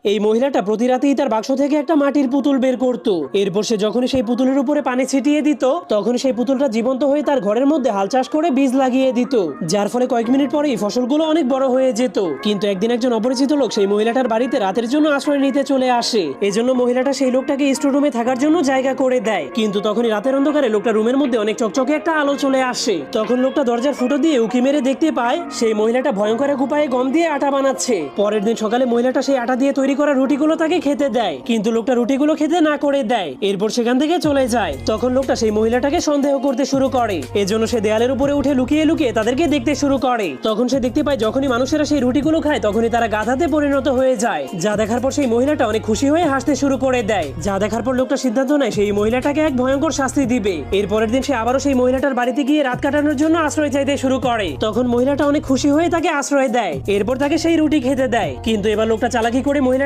এই মহিলাটা প্রতি রাতেই তার বাক্স থেকে একটা মাটির পুতুল বের করত। এরপর সে যখনই সেই পুতুলের উপরে পানি ছিটিয়ে দিত, তখন সেই পুতুলটা জীবন্ত হয়ে তার ঘরের মধ্যে হাল চাষ করে বীজ লাগিয়ে দিত, যার ফলে কয়েক মিনিট পরেই ফসলগুলো অনেক বড় হয়ে যেত। কিন্তু একদিন একজন অপরিচিত লোক সেই মহিলাটার বাড়িতে রাতের জন্য আশ্রয় নিতে চলে আসে। এজন্য মহিলাটা সেই লোকটাকে স্টোর রুমে থাকার জন্য জায়গা করে দেয়। কিন্তু তখনই রাতের অন্ধকারে লোকটা রুমের মধ্যে অনেক চকচকে একটা আলো চলে আসে। তখন লোকটা দরজার ফুটো দিয়ে উঁকি মেরে দেখতে পায় সেই মহিলাটা ভয়ঙ্কর এক উপায়ে গম দিয়ে আটা বানাচ্ছে। পরের দিন সকালে মহিলাটা সেই আটা দিয়ে তৈরি করা রুটিগুলো তাকে খেতে দেয়, কিন্তু লোকটা রুটিগুলো খেতে না করে দেয়। এরপর সেখান থেকে চলে যায়। তখন লোকটা সেই মহিলাটাকে সন্দেহ করতে শুরু করে। এজন্য সে দেয়ালের উপরে উঠে লুকিয়ে লুকিয়ে তাদেরকে দেখতে শুরু করে। তখন সে দেখতে পায় যখনই মানুষেরা সেই রুটিগুলো খায় তখনই তারা গাধাতে পরিণত হয়ে যায়। যা দেখার পর সেই মহিলাটা অনেক খুশি হয়ে হাসতে শুরু করে দেয়। যা দেখার পর লোকটা সিদ্ধান্ত নেয় সেই মহিলাটাকে এক ভয়ঙ্কর শাস্তি দিবে। এরপরের দিন সে আবারও সেই মহিলাটার বাড়িতে গিয়ে রাত কাটানোর জন্য আশ্রয় চাইতে শুরু করে। তখন মহিলাটা অনেক খুশি হয়ে তাকে আশ্রয় দেয়। এরপর তাকে সেই রুটি খেতে দেয়। কিন্তু এবার লোকটা চালাকি করে মহিলা